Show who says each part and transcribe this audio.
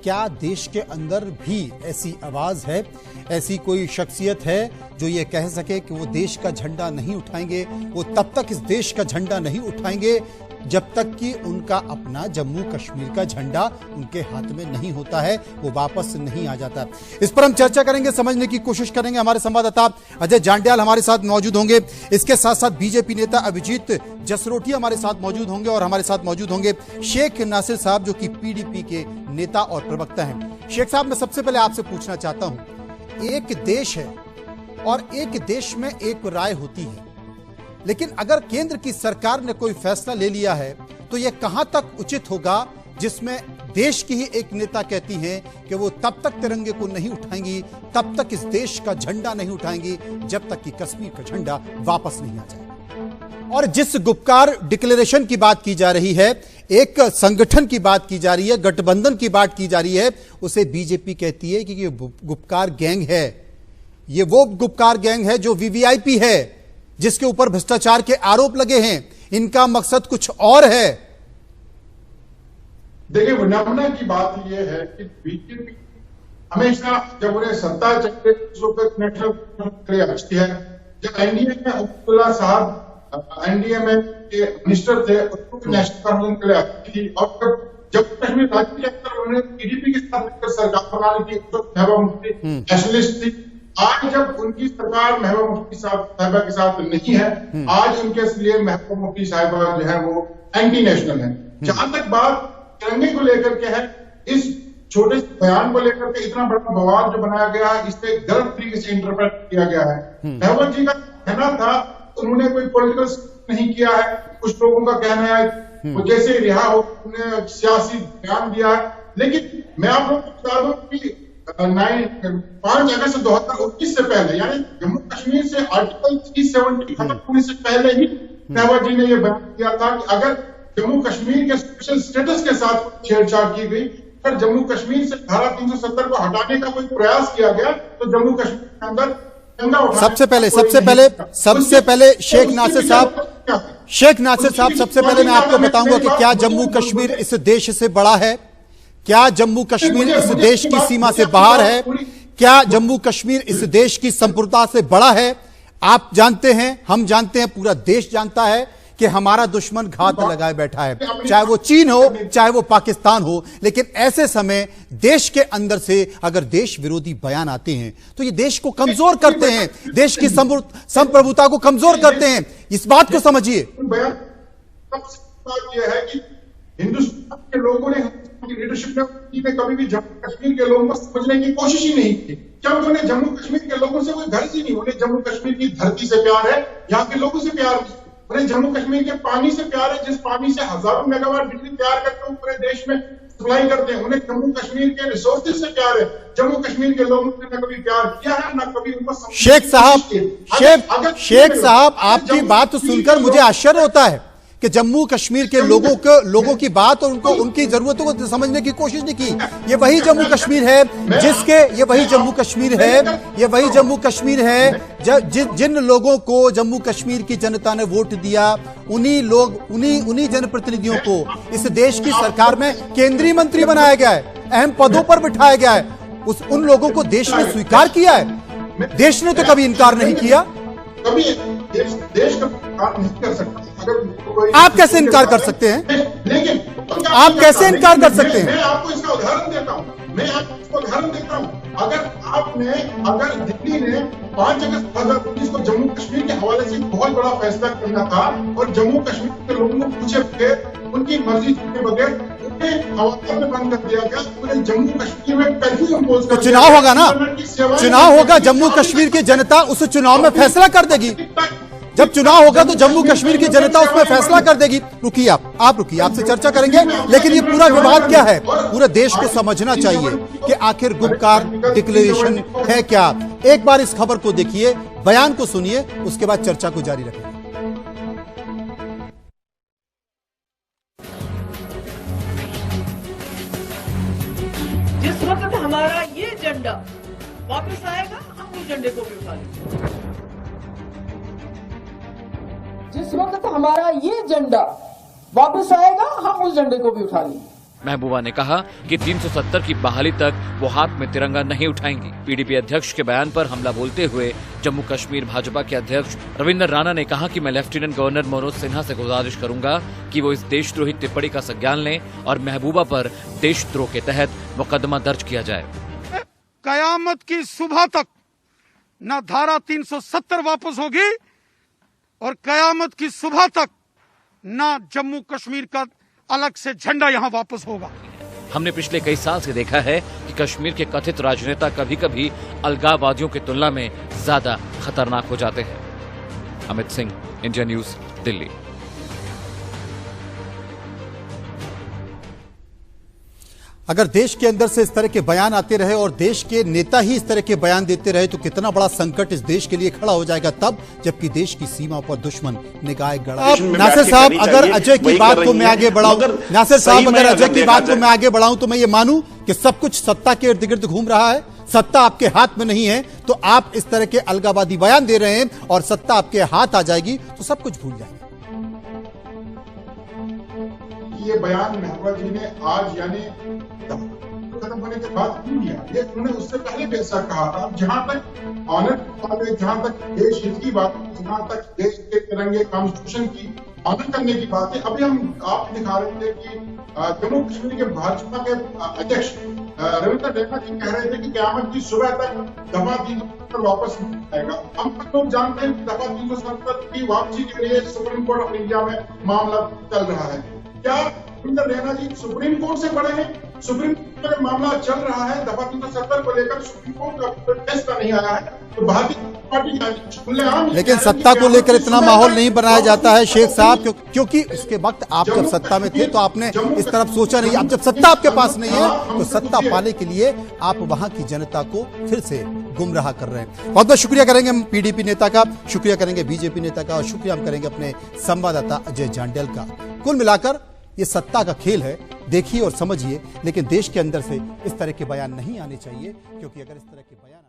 Speaker 1: क्या देश के अंदर भी ऐसी आवाज है, ऐसी कोई शख्सियत है जो ये कह सके कि वो देश का झंडा नहीं उठाएंगे, वो तब तक इस देश का झंडा नहीं उठाएंगे जब तक कि उनका अपना जम्मू कश्मीर का झंडा उनके हाथ में नहीं होता है, वो वापस नहीं आ जाता। इस पर हम चर्चा करेंगे, समझने की कोशिश करेंगे। हमारे संवाददाता अजय जांड्याल हमारे साथ मौजूद होंगे। इसके साथ साथ बीजेपी नेता अभिजीत जसरोटी हमारे साथ मौजूद होंगे और हमारे साथ मौजूद होंगे शेख नासिर साहब जो कि पीडीपी के नेता और प्रवक्ता हैं। शेख साहब, मैं सबसे पहले आपसे पूछना चाहता हूं, एक देश है और एक देश में एक राय होती है, लेकिन अगर केंद्र की सरकार ने कोई फैसला ले लिया है तो यह कहां तक उचित होगा जिसमें देश की ही एक नेता कहती हैं कि वो तब तक तिरंगे को नहीं उठाएंगी, तब तक इस देश का झंडा नहीं उठाएंगी जब तक कि कश्मीर का झंडा वापस नहीं आ जाए। और जिस गुपकार डिक्लेरेशन की बात की जा रही है, एक संगठन की बात की जा रही है, गठबंधन की बात की जा रही है, उसे बीजेपी कहती है कि ये गुपकार गैंग है। ये वो गुपकार गैंग है जो वीवीआईपी है, जिसके ऊपर भ्रष्टाचार के आरोप लगे हैं। इनका मकसद कुछ और है।
Speaker 2: देखिए, विडंबना की बात यह है कि बीजेपी हमेशा जब उन्हें सत्ता चाहिए है, जब एनडीए में अब्दुल्ला साहब एनडीए में मिनिस्टर थे, उसको नेशनल कॉन्फ्रेंस के लिए आती थी, और जब कश्मीर राज्य के अंदर उन्होंने पीडीपी के साथ मिलकर सरकार बनाने की महबूबा मुफ्ती नेशनलिस्ट थी। आज जब उनकी सरकार महबूबा मुफ्ती साहिबा के साथ नहीं है, आज उनके लिए महबूबा मुफ्ती साहिबा जो है वो एंटी नेशनल है। जहां तक बात तिरंगे को लेकर के है, इस छोटे से बयान को लेकर के इतना बड़ा बवाल जो बनाया गया है, इसे गलत तरीके से इंटरप्रेट किया गया है। महबूबा जी का कहना था उन्होंने कोई पॉलिटिकल नहीं किया है, कुछ लोगों का कहना है वो जैसे रिहा हो उन्होंने सियासी बयान दिया है। लेकिन मैं आप लोगों को बता दूं कि 5 अगस्त 2019 से पहले, यानी जम्मू कश्मीर से आर्टिकल 370 खत्म होने से पहले ही महबूबा जी ने यह बयान किया था कि अगर जम्मू कश्मीर के स्पेशल स्टेटस के साथ छेड़छाड़ की गई, अगर जम्मू कश्मीर से धारा 370 को हटाने का कोई प्रयास किया गया तो जम्मू कश्मीर के अंदर
Speaker 1: सबसे पहले शेख नासिर साहब, सबसे पहले मैं आपको बताऊंगा कि क्या जम्मू कश्मीर इस देश से बड़ा है? क्या जम्मू कश्मीर इस देश की सीमा से बाहर है? क्या जम्मू कश्मीर इस देश की संप्रभुता से बड़ा है? आप जानते हैं, हम जानते हैं, पूरा देश जानता है कि हमारा दुश्मन घात लगाए बैठा है, चाहे वो चीन हो, चाहे वो पाकिस्तान हो। लेकिन ऐसे समय देश के अंदर से अगर देश विरोधी बयान आते हैं तो ये देश को कमजोर करते हैं, देश की संप्रभुता को कमजोर करते हैं। इस बात को समझिए।
Speaker 2: हिंदुस्तान के लोगों ने लीडरशिप ने कभी भी जम्मू कश्मीर के लोगों को समझने की कोशिश ही नहीं की, क्योंकि उन्हें जम्मू कश्मीर के लोगों से कोई गर्ज ही नहीं। उन्हें जम्मू कश्मीर की धरती से प्यार है, यहाँ के लोगों से प्यार है, उन्हें जम्मू कश्मीर के पानी से प्यार है, जिस पानी से हजारों मेगावाट बिजली तैयार करके पूरे देश में सप्लाई करते हैं। उन्हें जम्मू कश्मीर के रिसोर्सेज से प्यार है। जम्मू कश्मीर के लोगों ने न कभी प्यार किया है, न कभी उनको।
Speaker 1: शेख साहब, आपकी बात सुनकर मुझे आश्चर्य होता है कि जम्मू कश्मीर के लोगों की बात और उनकी जरूरतों को समझने की कोशिश नहीं की। ये वही जम्मू कश्मीर है ये वही जम्मू कश्मीर है जिन लोगों को जम्मू कश्मीर की जनता ने वोट दिया, उन्हीं जनप्रतिनिधियों को इस देश की सरकार में केंद्रीय मंत्री बनाया गया है, अहम पदों पर बिठाया गया है। उन लोगों को देश ने स्वीकार किया है, देश ने तो कभी इनकार नहीं किया।
Speaker 2: कभी देश का इनकार नहीं कर सकता।
Speaker 1: आप कैसे इनकार कर सकते हैं?
Speaker 2: लेकिन
Speaker 1: आप कैसे इनकार कर सकते हैं?
Speaker 2: मैं आपको इसका उदाहरण देता हूं। अगर दिल्ली ने 5 अगस्त 2019 को जम्मू कश्मीर के हवाले से बहुत बड़ा फैसला करना था और जम्मू कश्मीर के लोगों को पूछे बगैर, उनकी मर्जी के बगैर उन्हें हवाला में बंद कर दिया गया, उन्हें जम्मू कश्मीर में कर्फ्यू इम्पोज कर दिया।
Speaker 1: तो चुनाव होगा ना, चुनाव होगा, जम्मू कश्मीर की जनता उस चुनाव में फैसला कर देगी। जब चुनाव होगा तो जम्मू कश्मीर की जनता उसमें फैसला कर देगी। रुकिए, आप रुकिए, आपसे चर्चा करेंगे। लेकिन ये पूरा विवाद क्या है, पूरे देश को समझना चाहिए कि आखिर गुपकार डिक्लेरेशन है क्या। एक बार इस खबर को देखिए, बयान को सुनिए, उसके बाद चर्चा को जारी रखेंगे।
Speaker 3: जिस वक्त हमारा ये झंडा वापस आएगा, हम उस झंडे को भी उठा लेंगे। जिस वक्त हमारा ये झंडा वापस आएगा, हम उस झंडे को भी उठा लेंगे।
Speaker 4: महबूबा ने कहा कि 370 की बहाली तक वो हाथ में तिरंगा नहीं उठाएंगी। पीडीपी अध्यक्ष के बयान पर हमला बोलते हुए जम्मू कश्मीर भाजपा के अध्यक्ष रविंद्र राणा ने कहा कि मैं लेफ्टिनेंट गवर्नर मनोज सिन्हा से गुजारिश करूंगा कि वो इस देशद्रोही टिप्पणी का संज्ञान लें और महबूबा पर देशद्रोह के तहत मुकदमा दर्ज किया जाए।
Speaker 5: कयामत की सुबह तक न धारा 370 वापस होगी और कयामत की सुबह तक न जम्मू कश्मीर का अलग से झंडा यहां वापस होगा।
Speaker 4: हमने पिछले कई साल से देखा है कि कश्मीर के कथित राजनेता कभी कभी अलगाववादियों की तुलना में ज्यादा खतरनाक हो जाते हैं। Amit Singh, India news, Delhi.
Speaker 1: अगर देश के अंदर से इस तरह के बयान आते रहे और देश के नेता ही इस तरह के बयान देते रहे तो कितना बड़ा संकट इस देश के लिए खड़ा हो जाएगा, तब जबकि देश की सीमा पर दुश्मन निगाह गड़ा। नासिर साहब, अगर अजय की बात को मैं आगे बढ़ाऊं, नासिर साहब अगर अजय की बात को मैं आगे बढ़ाऊं तो मैं ये मानूं कि सब कुछ सत्ता के इर्द गिर्द घूम रहा है, सत्ता आपके हाथ में नहीं है, तो आप इस तरह के अलगाववादी बयान दे रहे हैं और सत्ता आपके हाथ आ जाएगी तो सब कुछ भूल जाएंगे।
Speaker 2: ये बयान महबूबा जी ने आज यानी खत्म होने के बाद क्यों दिया? ये उन्होंने उससे पहले भी ऐसा कहा था। जहां तक ऑनर, जहां तक देश हित की बात, जहां तक देश के तिरंगे कॉन्स्टिट्यूशन की ऑनर करने की बात है, अभी हम आप दिखा रहे थे कि जम्मू कश्मीर के भाजपा के अध्यक्ष रविंद्र राणा जी कह रहे थे कि क़यामत की सुबह तक दफा 370 वापस नहीं आएगा। हम लोग जानते हैं कि दफा 370 की वापसी के लिए सुप्रीम कोर्ट ऑफ इंडिया में मामला चल रहा है। क्या रविंद्र राणा जी सुप्रीम कोर्ट से बड़े हैं? सुप्रीम कोर्ट में मामला चल रहा है, दफा 370 को लेकर सुप्रीम कोर्ट का फैसला नहीं आया है, तो भारतीय पार्टी
Speaker 1: लेकिन सत्ता को लेकर इतना माहौल नहीं बनाया जाता है शेख साहब, क्योंकि उसके वक्त आप जब सत्ता में थे तो आपने इस तरफ सोचा नहीं। अब जब सत्ता आपके पास नहीं है तो सत्ता पाने के लिए आप वहां की जनता को फिर से गुमराह कर रहे हैं। बहुत बहुत शुक्रिया करेंगे हम पीडीपी नेता का, शुक्रिया करेंगे बीजेपी नेता का और शुक्रिया हम करेंगे अपने संवाददाता अजय जांडेल का। कुल मिलाकर ये सत्ता का खेल है, देखिए और समझिए, लेकिन देश के अंदर से इस तरह के बयान नहीं आने चाहिए, क्योंकि अगर इस तरह के बयान